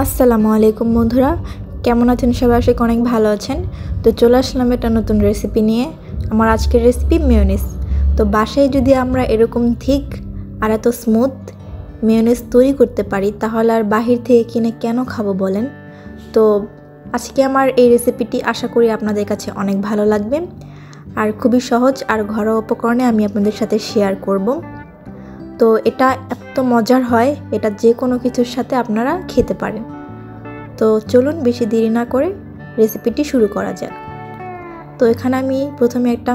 আসসালামু আলাইকুম বন্ধুরা, কেমন আছেন সবাই? আশা করি অনেক ভালো আছেন। তো চলে আসলাম একটা নতুন রেসিপি নিয়ে। আমার আজকের রেসিপি মেয়োনিজ। তো বাসায় যদি আমরা এরকম থিক আর এত স্মুথ মেয়োনিজ তৈরি করতে পারি, তাহলে আর বাহির থেকে কিনে কেন খাবো বলেন? তো আজকে আমার এই রেসিপিটি আশা করি আপনাদের কাছে অনেক ভালো লাগবে, আর খুবই সহজ আর ঘরোয়া উপকরণে আমি আপনাদের সাথে শেয়ার করব। তো এটা এত মজার হয়, এটা যে কোনো কিছুর সাথে আপনারা খেতে পারেন। তো চলুন বেশি দেরি না করে রেসিপিটি শুরু করা যাক। তো এখানে আমি প্রথমে একটা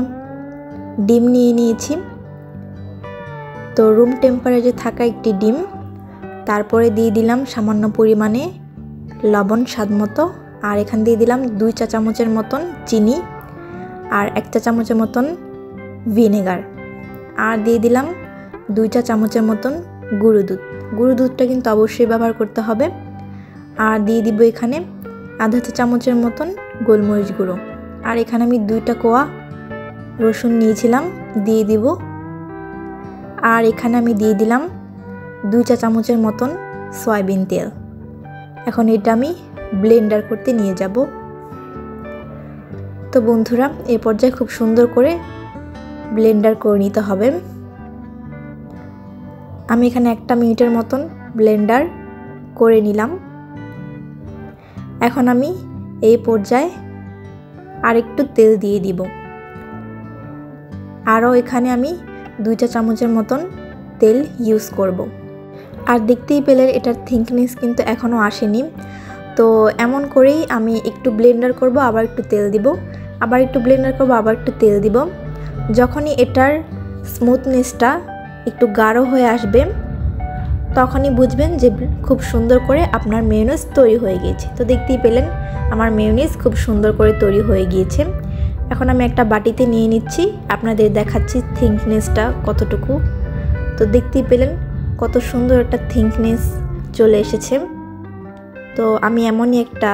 ডিম নিয়ে নিয়েছি। তো রুম টেম্পারেচারে থাকা একটি ডিম, তারপরে দিয়ে দিলাম সামান্য পরিমাণে লবণ স্বাদমতো, আর এখানে দিয়ে দিলাম 2 চা চামচের মতন চিনি, আর 1 চা চামচের মতন ভিনেগার, আর দিয়ে দিলাম 2 চা চামচের মতন গুঁড়ো দুধ। গুঁড়ো দুধটা কিন্তু অবশ্যই ব্যবহার করতে হবে। আর দিয়ে দিব এখানে আধা চা চামচের মতন গোলমরিচ গুঁড়ো, আর এখানে আমি 2টা কোয়া রসুন নিয়েছিলাম, দিয়ে দিব। আর এখানে আমি দিয়ে দিলাম 2 চা চামচের মতন সয়াবিন তেল। এখন এটা আমি ব্লেন্ডার করতে নিয়ে যাব। তো বন্ধুরা, এই পর্যায়ে খুব সুন্দর করে ব্লেন্ডার করে নিতে হবে। আমি এখানে 1 মিনিটের মতন ব্লেন্ডার করে নিলাম। এখন আমি এই পর্যায়ে আরেকটু তেল দিয়ে দিব। আরও এখানে আমি 2 চা চামচের মতন তেল ইউজ করব। আর দেখতেই পেলেন এটার থিকনেস কিন্তু এখনও আসেনি। তো এমন করেই আমি একটু ব্লেন্ডার করব, আবার একটু তেল দিব, আবার একটু ব্লেন্ডার করব, আবার একটু তেল দিব। যখনই এটার স্মুথনেসটা একটু গাঢ় হয়ে আসবে, তখনই বুঝবেন যে খুব সুন্দর করে আপনার মেয়োনিজ তৈরি হয়ে গিয়েছে। তো দেখতেই পেলেন আমার মেয়োনিজ খুব সুন্দর করে তৈরি হয়ে গিয়েছে। এখন আমি একটা বাটিতে নিয়ে নিচ্ছি, আপনাদের দেখাচ্ছি থিকনেসটা কতটুকু। তো দেখতেই পেলেন কত সুন্দর একটা থিকনেস চলে এসেছে। তো আমি এমনই একটা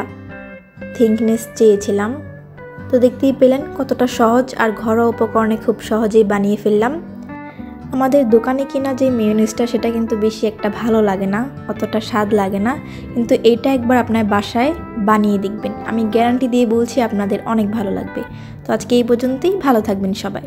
থিকনেস চেয়েছিলাম। তো দেখতেই পেলেন কতটা সহজ আর ঘরোয়া উপকরণে খুব সহজেই বানিয়ে ফেললাম। আমাদের দোকানে কিনা যে মেয়োনিজটা, সেটা কিন্তু বেশি একটা ভালো লাগে না, অতটা স্বাদ লাগে না। কিন্তু এইটা একবার আপনার বাসায় বানিয়ে দেখবেন, আমি গ্যারান্টি দিয়ে বলছি আপনাদের অনেক ভালো লাগবে। তো আজকে এই পর্যন্তই, ভালো থাকবেন সবাই।